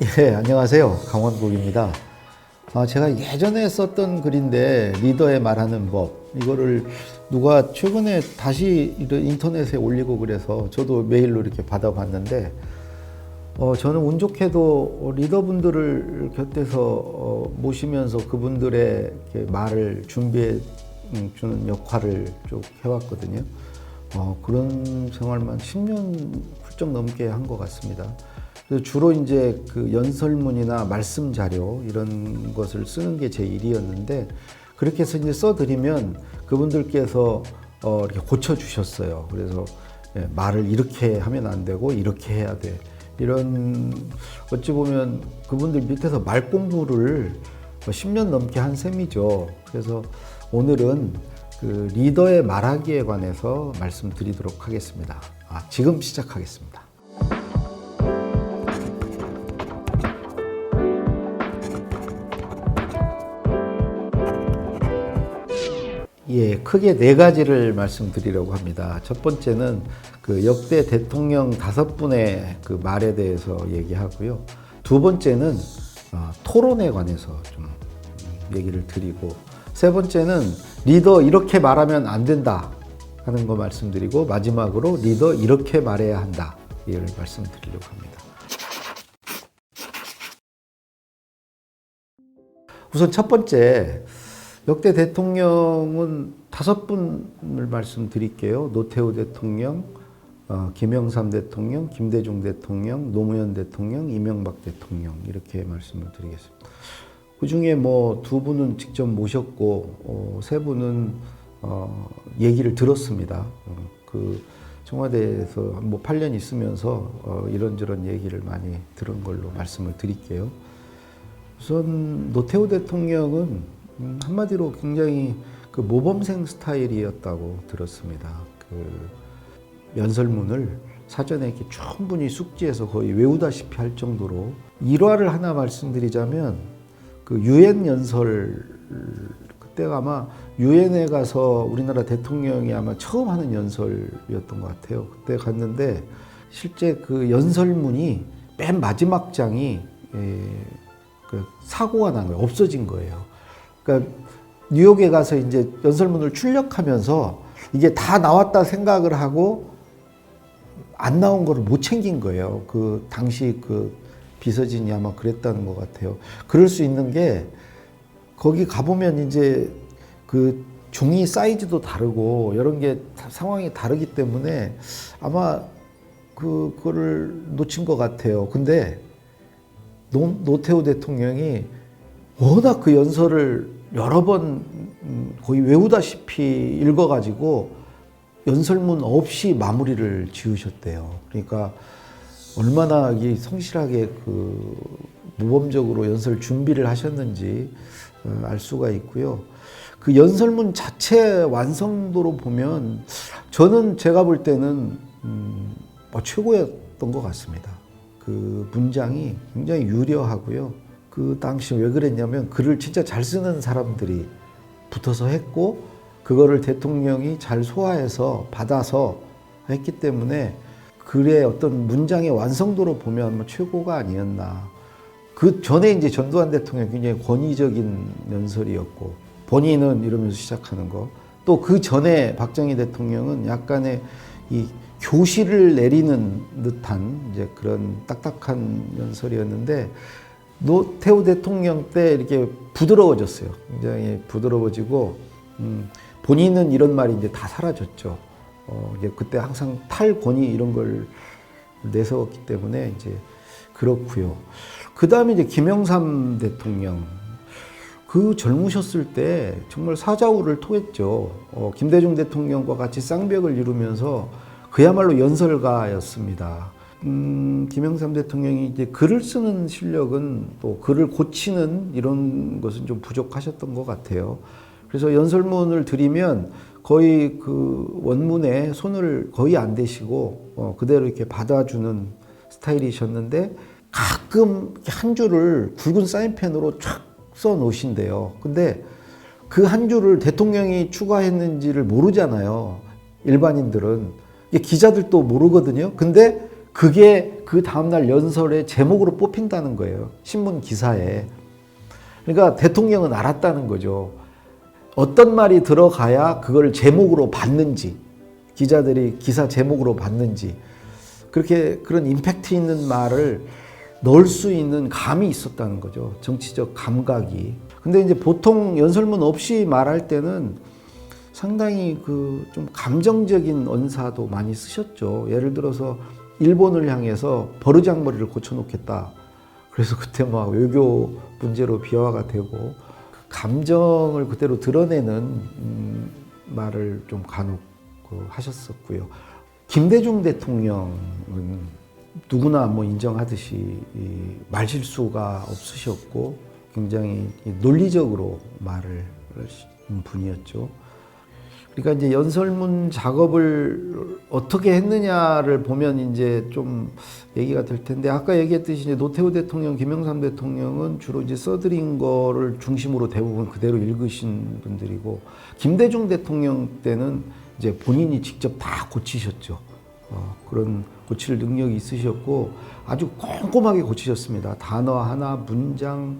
안녕하세요. 강원국입니다. 제가 예전에 썼던 글인데 리더의 말하는 법 이거를 누가 최근에 다시 인터넷에 올리고 그래서 저도 메일로 이렇게 받아봤는데 저는 운 좋게도 리더분들을 곁에서 모시면서 그분들의 이렇게 말을 준비해 주는 역할을 쭉 해왔거든요. 그런 생활만 10년 훌쩍 넘게 한 것 같습니다. 그래서 주로 이제 그 연설문이나 말씀 자료 이런 것을 쓰는 게 제 일이었는데 그렇게 해서 이제 써드리면 그분들께서 이렇게 고쳐주셨어요. 그래서 말을 이렇게 하면 안 되고 이렇게 해야 돼. 이런 어찌 보면 그분들 밑에서 말 공부를 10년 넘게 한 셈이죠. 그래서 오늘은 그 리더의 말하기에 관해서 말씀드리도록 하겠습니다. 지금 시작하겠습니다. 크게 네 가지를 말씀드리려고 합니다. 첫 번째는 그 역대 대통령 5분의 그 말에 대해서 얘기하고요. 두 번째는 토론에 관해서 좀 얘기를 드리고, 세 번째는 리더 이렇게 말하면 안 된다 하는 거 말씀드리고, 마지막으로 리더 이렇게 말해야 한다 이를 말씀드리려고 합니다. 우선 첫 번째, 역대 대통령은 5분을 말씀드릴게요. 노태우 대통령, 김영삼 대통령, 김대중 대통령, 노무현 대통령, 이명박 대통령 이렇게 말씀을 드리겠습니다. 그 중에 뭐 2분은 직접 모셨고 3분은 얘기를 들었습니다. 그 청와대에서 뭐 8년 있으면서 이런저런 얘기를 많이 들은 걸로 말씀을 드릴게요. 우선 노태우 대통령은 한마디로 굉장히 그 모범생 스타일이었다고 들었습니다. 그 연설문을 사전에 이렇게 충분히 숙지해서 거의 외우다시피 할 정도로, 일화를 하나 말씀드리자면 그 유엔 연설, 그때가 아마 유엔에 가서 우리나라 대통령이 아마 처음 하는 연설이었던 것 같아요. 그때 갔는데 실제 그 연설문이 맨 마지막 장이 그 사고가 난 거예요. 없어진 거예요. 그러니까 뉴욕에 가서 이제 연설문을 출력하면서 이게 다 나왔다 생각을 하고 안 나온 거를 못 챙긴 거예요. 그 당시 그 비서진이 아마 그랬다는 것 같아요. 그럴 수 있는 게 거기 가보면 이제 그 종이 사이즈도 다르고 이런 게 상황이 다르기 때문에 아마 그거를 놓친 것 같아요. 근데 노태우 대통령이 워낙 그 연설을 여러 번 거의 외우다시피 읽어가지고 연설문 없이 마무리를 지으셨대요. 그러니까 얼마나 이 성실하게 그 모범적으로 연설 준비를 하셨는지 알 수가 있고요. 그 연설문 자체 완성도로 보면 저는 제가 볼 때는 최고였던 것 같습니다. 그 문장이 굉장히 유려하고요. 그 당시 왜 그랬냐면 글을 진짜 잘 쓰는 사람들이 붙어서 했고 그거를 대통령이 잘 소화해서 받아서 했기 때문에 글의 어떤 문장의 완성도로 보면 최고가 아니었나. 그 전에 이제 전두환 대통령이 굉장히 권위적인 연설이었고 본인은 이러면서 시작하는 거. 또 그 전에 박정희 대통령은 약간의 이 교시를 내리는 듯한 이제 그런 딱딱한 연설이었는데 노태우 대통령 때 이렇게 부드러워졌어요. 굉장히 부드러워지고 본인은 이런 말이 이제 다 사라졌죠. 그때 항상 탈권위 이런 걸 내세웠기 때문에 이제 그렇고요. 그 다음에 이제 김영삼 대통령, 그 젊으셨을 때 정말 사자후를 토했죠. 김대중 대통령과 같이 쌍벽을 이루면서 그야말로 연설가였습니다. 김영삼 대통령이 이제 글을 쓰는 실력은 또 글을 고치는 이런 것은 좀 부족하셨던 것 같아요. 그래서 연설문을 드리면 거의 그 원문에 손을 거의 안 대시고 그대로 이렇게 받아주는 스타일이셨는데 가끔 한 줄을 굵은 사인펜으로 쫙 써 놓으신대요. 근데 그 한 줄을 대통령이 추가했는지를 모르잖아요. 일반인들은. 기자들도 모르거든요. 근데 그게 그 다음날 연설의 제목으로 뽑힌다는 거예요. 신문 기사에. 그러니까 대통령은 알았다는 거죠. 어떤 말이 들어가야 그걸 제목으로 받는지, 기자들이 기사 제목으로 받는지, 그렇게 그런 임팩트 있는 말을 넣을 수 있는 감이 있었다는 거죠. 정치적 감각이. 근데 이제 보통 연설문 없이 말할 때는 상당히 그 좀 감정적인 언사도 많이 쓰셨죠. 예를 들어서 일본을 향해서 버르장머리를 고쳐놓겠다. 그래서 그때 막 외교 문제로 비화가 되고 감정을 그대로 드러내는 말을 좀 간혹 하셨었고요. 김대중 대통령은 누구나 뭐 인정하듯이 말실수가 없으셨고 굉장히 논리적으로 말을 하신 분이었죠. 그러니까 이제 연설문 작업을 어떻게 했느냐를 보면 이제 좀 얘기가 될 텐데, 아까 얘기했듯이 이제 노태우 대통령, 김영삼 대통령은 주로 이제 써드린 거를 중심으로 대부분 그대로 읽으신 분들이고, 김대중 대통령 때는 이제 본인이 직접 다 고치셨죠. 그런 고칠 능력이 있으셨고 아주 꼼꼼하게 고치셨습니다. 단어 하나, 문장,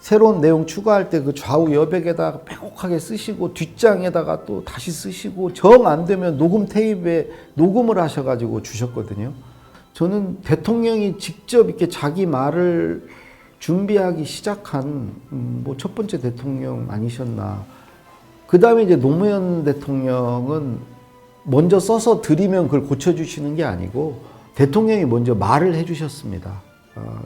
새로운 내용 추가할 때 그 좌우 여백에다가 빼곡하게 쓰시고 뒷장에다가 또 다시 쓰시고 정 안 되면 녹음 테이프에 녹음을 하셔가지고 주셨거든요. 저는 대통령이 직접 이렇게 자기 말을 준비하기 시작한 뭐 첫 번째 대통령 아니셨나. 그 다음에 이제 노무현 대통령은 먼저 써서 드리면 그걸 고쳐주시는 게 아니고 대통령이 먼저 말을 해주셨습니다.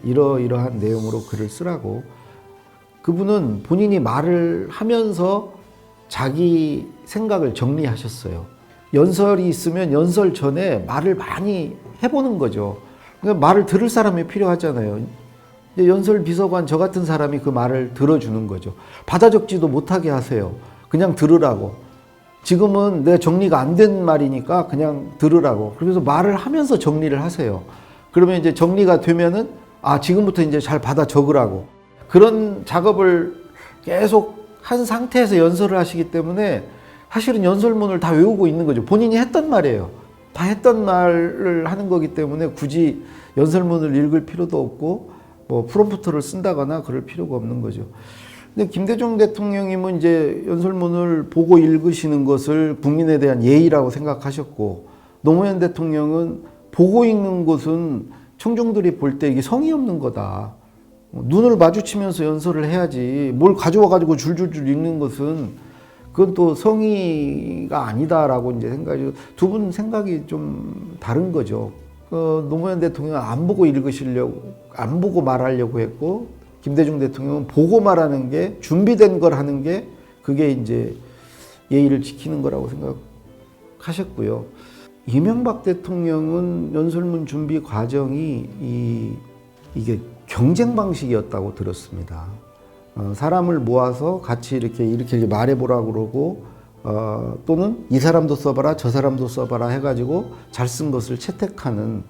이러이러한 내용으로 글을 쓰라고. 그분은 본인이 말을 하면서 자기 생각을 정리하셨어요. 연설이 있으면 연설 전에 말을 많이 해보는 거죠. 그러니까 말을 들을 사람이 필요하잖아요. 연설 비서관 저 같은 사람이 그 말을 들어주는 거죠. 받아 적지도 못하게 하세요. 그냥 들으라고. 지금은 내가 정리가 안 된 말이니까 그냥 들으라고. 그래서 말을 하면서 정리를 하세요. 그러면 이제 정리가 되면은 지금부터 이제 잘 받아 적으라고. 그런 작업을 계속 한 상태에서 연설을 하시기 때문에 사실은 연설문을 다 외우고 있는 거죠. 본인이 했던 말이에요. 다 했던 말을 하는 거기 때문에 굳이 연설문을 읽을 필요도 없고 뭐 프롬프터를 쓴다거나 그럴 필요가 없는 거죠. 근데 김대중 대통령님은 이제 연설문을 보고 읽으시는 것을 국민에 대한 예의라고 생각하셨고, 노무현 대통령은 보고 읽는 것은 청중들이 볼 때 이게 성의 없는 거다. 눈을 마주치면서 연설을 해야지 뭘 가져와가지고 줄줄줄 읽는 것은 그건 또 성의가 아니다라고 이제 생각이, 두 분 생각이 좀 다른 거죠. 노무현 대통령은 안 보고 읽으시려고, 안 보고 말하려고 했고, 김대중 대통령은 보고 말하는 게, 준비된 걸 하는 게 그게 이제 예의를 지키는 거라고 생각하셨고요. 이명박 대통령은 연설문 준비 과정이 이게 경쟁 방식이었다고 들었습니다. 사람을 모아서 같이 이렇게 말해보라고 그러고, 또는 이 사람도 써봐라, 저 사람도 써봐라 해가지고 잘 쓴 것을 채택하는,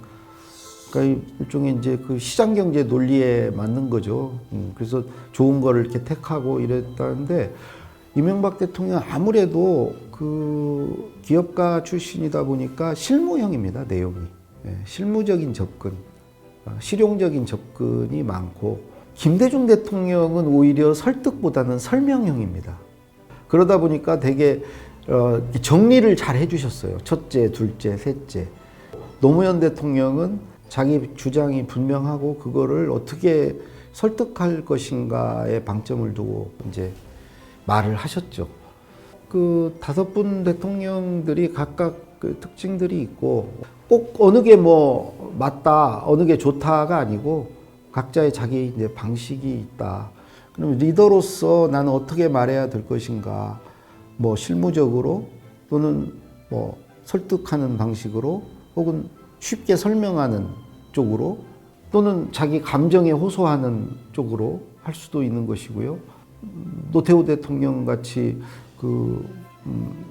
그러니까 일종의 이제 그 시장 경제 논리에 맞는 거죠. 그래서 좋은 거를 이렇게 택하고 이랬다는데, 이명박 대통령 아무래도 그 기업가 출신이다 보니까 실무형입니다, 내용이. 실무적인 접근, 실용적인 접근이 많고, 김대중 대통령은 오히려 설득보다는 설명형입니다. 그러다 보니까 되게 정리를 잘 해주셨어요. 첫째, 둘째, 셋째. 노무현 대통령은 자기 주장이 분명하고 그거를 어떻게 설득할 것인가에 방점을 두고 이제 말을 하셨죠. 그 다섯 분 대통령들이 각각 그 특징들이 있고, 꼭 어느 게 뭐 맞다, 어느 게 좋다가 아니고 각자의 자기 이제 방식이 있다. 그럼 리더로서 나는 어떻게 말해야 될 것인가, 뭐 실무적으로 또는 뭐 설득하는 방식으로 혹은 쉽게 설명하는 쪽으로 또는 자기 감정에 호소하는 쪽으로 할 수도 있는 것이고요. 노태우 대통령 같이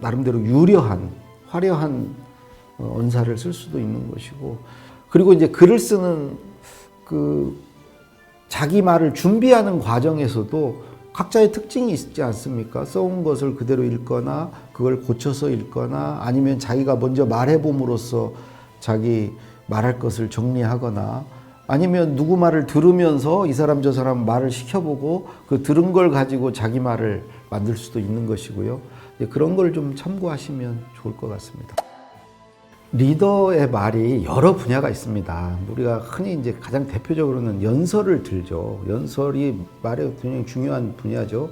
나름대로 유려한, 화려한 언사를 쓸 수도 있는 것이고, 그리고 이제 글을 쓰는 자기 말을 준비하는 과정에서도 각자의 특징이 있지 않습니까? 써온 것을 그대로 읽거나 그걸 고쳐서 읽거나 아니면 자기가 먼저 말해봄으로써 자기 말할 것을 정리하거나 아니면 누구 말을 들으면서 이 사람 저 사람 말을 시켜보고 그 들은 걸 가지고 자기 말을 만들 수도 있는 것이고요. 그런 걸 좀 참고하시면 좋을 것 같습니다. 리더의 말이 여러 분야가 있습니다. 우리가 흔히 이제 가장 대표적으로는 연설을 들죠. 연설이 말의 굉장히 중요한 분야죠.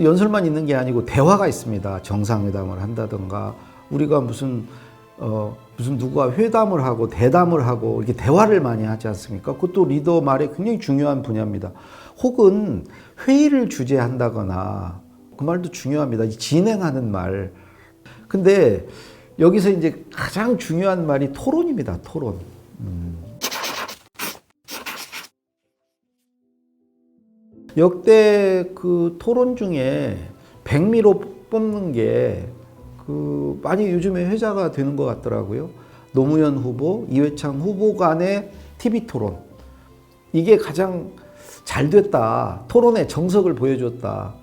연설만 있는 게 아니고 대화가 있습니다. 정상회담을 한다든가 우리가 무슨 누구와 회담을 하고 대담을 하고 이렇게 대화를 많이 하지 않습니까? 그것도 리더 말의 굉장히 중요한 분야입니다. 혹은 회의를 주재한다거나 그 말도 중요합니다. 진행하는 말. 근데 여기서 이제 가장 중요한 말이 토론입니다. 토론. 역대 그 토론 중에 백미로 뽑는 게 많이 요즘에 회자가 되는 것 같더라고요. 노무현 후보, 이회창 후보 간의 TV 토론. 이게 가장 잘 됐다. 토론의 정석을 보여줬다.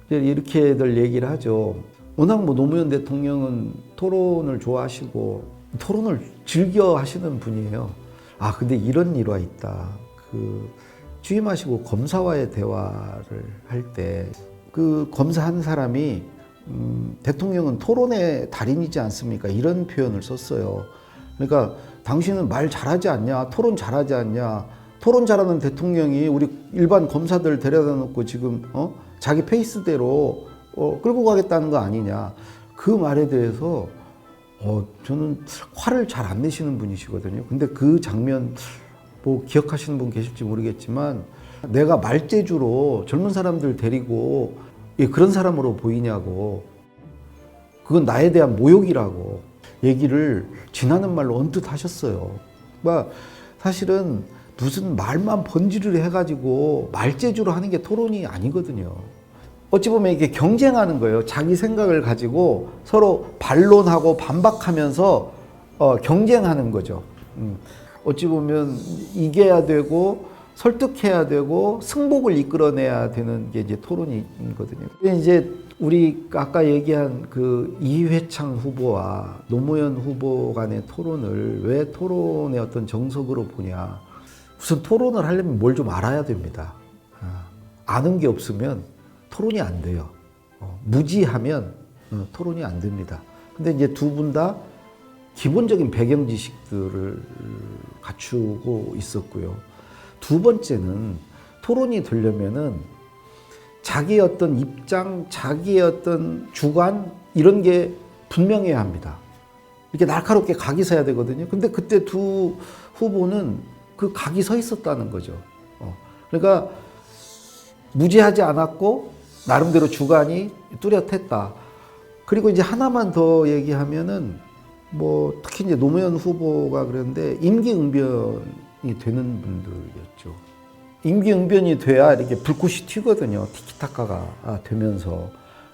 이렇게들 얘기를 하죠. 워낙 노무현 대통령은 토론을 좋아하시고 토론을 즐겨 하시는 분이에요. 근데 이런 일화 있다. 취임하시고 검사와의 대화를 할 때 검사 한 사람이 대통령은 토론의 달인이지 않습니까? 이런 표현을 썼어요. 그러니까 당신은 말 잘하지 않냐? 토론 잘하지 않냐? 토론 잘하는 대통령이 우리 일반 검사들 데려다 놓고 지금 자기 페이스대로 끌고 가겠다는 거 아니냐. 그 말에 대해서 저는 화를 잘 안 내시는 분이시거든요. 근데 그 장면 기억하시는 분 계실지 모르겠지만 내가 말재주로 젊은 사람들 데리고 그런 사람으로 보이냐고, 그건 나에 대한 모욕이라고 얘기를 지나는 말로 언뜻 하셨어요. 사실은 무슨 말만 번지르르 해가지고 말재주로 하는 게 토론이 아니거든요. 어찌 보면 이게 경쟁하는 거예요. 자기 생각을 가지고 서로 반론하고 반박하면서 경쟁하는 거죠. 어찌 보면 이겨야 되고 설득해야 되고 승복을 이끌어내야 되는 게 이제 토론이거든요. 이제 우리 아까 얘기한 이회창 후보와 노무현 후보 간의 토론을 왜 토론의 어떤 정석으로 보냐. 우선 토론을 하려면 뭘 좀 알아야 됩니다. 아는 게 없으면 토론이 안 돼요. 무지하면 토론이 안 됩니다. 근데 이제 두 분 다 기본적인 배경 지식들을 갖추고 있었고요. 두 번째는 토론이 되려면은 자기의 어떤 입장, 자기의 어떤 주관 이런 게 분명해야 합니다. 이렇게 날카롭게 각이 서야 되거든요. 근데 그때 두 후보는 그 각이 서 있었다는 거죠. 그러니까 무지하지 않았고 나름대로 주관이 뚜렷했다. 그리고 이제 하나만 더 얘기하면은 특히 이제 노무현 후보가 그랬는데 임기응변이 되는 분들이었죠. 임기응변이 돼야 이렇게 불꽃이 튀거든요. 티키타카가 되면서.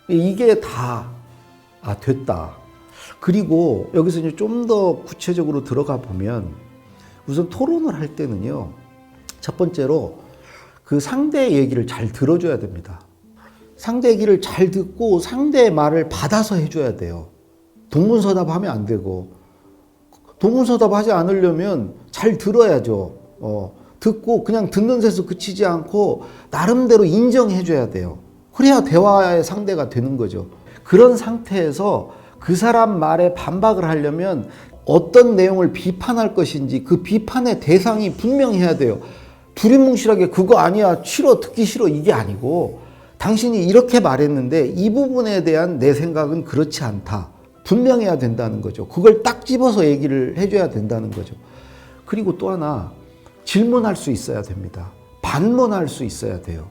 이게 다 됐다. 그리고 여기서 이제 좀 더 구체적으로 들어가 보면 우선 토론을 할 때는요. 첫 번째로 그 상대의 얘기를 잘 들어줘야 됩니다. 상대 얘기를 잘 듣고 상대의 말을 받아서 해줘야 돼요. 동문서답하면 안 되고, 동문서답하지 않으려면 잘 들어야죠. 듣고 그냥 듣는 데서 그치지 않고 나름대로 인정해줘야 돼요. 그래야 대화의 상대가 되는 거죠. 그런 상태에서 그 사람 말에 반박을 하려면 어떤 내용을 비판할 것인지 그 비판의 대상이 분명해야 돼요. 두리뭉실하게 그거 아니야, 싫어, 듣기 싫어 이게 아니고 당신이 이렇게 말했는데 이 부분에 대한 내 생각은 그렇지 않다. 분명해야 된다는 거죠. 그걸 딱 집어서 얘기를 해줘야 된다는 거죠. 그리고 또 하나 질문할 수 있어야 됩니다. 반문할 수 있어야 돼요.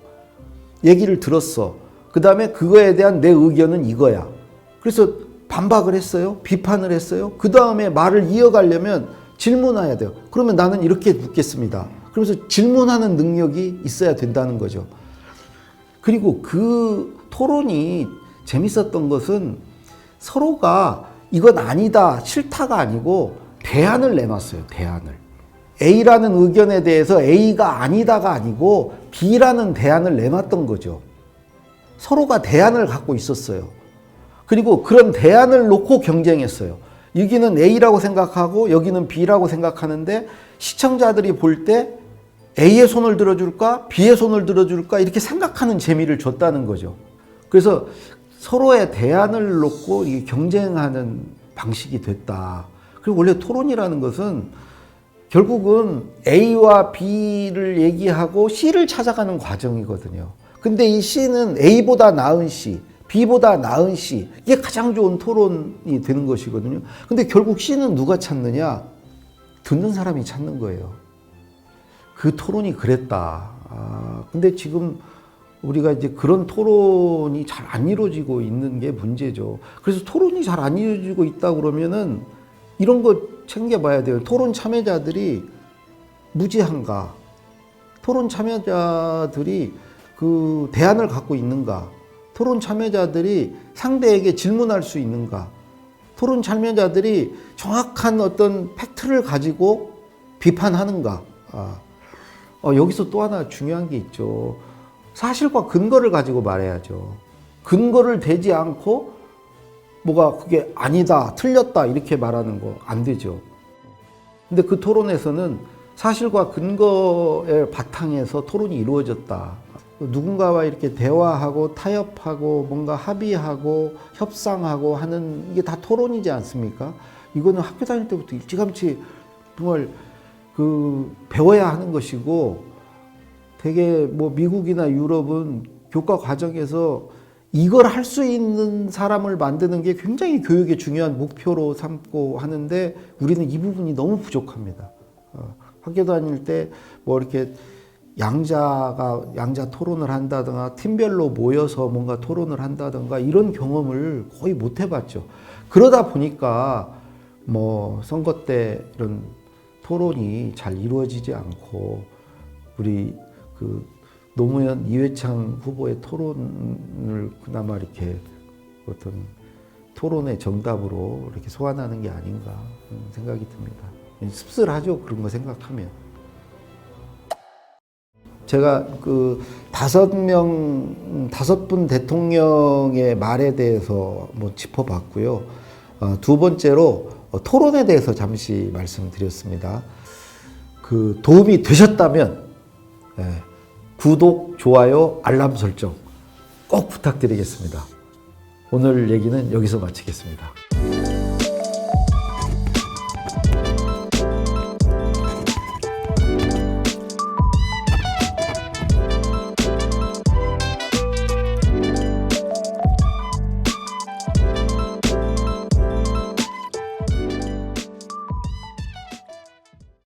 얘기를 들었어. 그 다음에 그거에 대한 내 의견은 이거야. 그래서 반박을 했어요. 비판을 했어요. 그 다음에 말을 이어가려면 질문해야 돼요. 그러면 나는 이렇게 묻겠습니다. 그러면서 질문하는 능력이 있어야 된다는 거죠. 그리고 그 토론이 재밌었던 것은 서로가 이건 아니다, 싫다가 아니고 대안을 내놨어요. 대안을. A라는 의견에 대해서 A가 아니다가 아니고 B라는 대안을 내놨던 거죠. 서로가 대안을 갖고 있었어요. 그리고 그런 대안을 놓고 경쟁했어요. 여기는 A라고 생각하고 여기는 B라고 생각하는데 시청자들이 볼 때 A의 손을 들어줄까 B의 손을 들어줄까 이렇게 생각하는 재미를 줬다는 거죠. 그래서 서로의 대안을 놓고 이게 경쟁하는 방식이 됐다. 그리고 원래 토론이라는 것은 결국은 A와 B를 얘기하고 C를 찾아가는 과정이거든요. 근데 이 C는 A보다 나은 C, B보다 나은 C, 이게 가장 좋은 토론이 되는 것이거든요. 근데 결국 C는 누가 찾느냐? 듣는 사람이 찾는 거예요. 그 토론이 그랬다. 근데 지금 우리가 이제 그런 토론이 잘 안 이루어지고 있는 게 문제죠. 그래서 토론이 잘 안 이루어지고 있다 그러면은 이런 거 챙겨봐야 돼요. 토론 참여자들이 무지한가? 토론 참여자들이 그 대안을 갖고 있는가? 토론 참여자들이 상대에게 질문할 수 있는가? 토론 참여자들이 정확한 어떤 팩트를 가지고 비판하는가? 여기서 또 하나 중요한 게 있죠. 사실과 근거를 가지고 말해야죠. 근거를 대지 않고 뭐가 그게 아니다, 틀렸다 이렇게 말하는 거 안 되죠. 근데 그 토론에서는 사실과 근거의 바탕에서 토론이 이루어졌다. 누군가와 이렇게 대화하고 타협하고 뭔가 합의하고 협상하고 하는 이게 다 토론이지 않습니까? 이거는 학교 다닐 때부터 일찌감치 정말 그 배워야 하는 것이고 되게 뭐 미국이나 유럽은 교과 과정에서 이걸 할 수 있는 사람을 만드는 게 굉장히 교육의 중요한 목표로 삼고 하는데 우리는 이 부분이 너무 부족합니다. 학교 다닐 때 뭐 이렇게 양자 토론을 한다든가 팀별로 모여서 뭔가 토론을 한다든가 이런 경험을 거의 못 해봤죠. 그러다 보니까 뭐 선거 때 이런 토론이 잘 이루어지지 않고 우리 그 노무현 이회창 후보의 토론을 그나마 이렇게 어떤 토론의 정답으로 이렇게 소환하는 게 아닌가 생각이 듭니다. 씁쓸하죠, 그런 거 생각하면. 제가 그 5분 대통령의 말에 대해서 뭐 짚어봤고요. 두 번째로 토론에 대해서 잠시 말씀드렸습니다. 그 도움이 되셨다면 구독, 좋아요, 알람 설정 꼭 부탁드리겠습니다. 오늘 얘기는 여기서 마치겠습니다.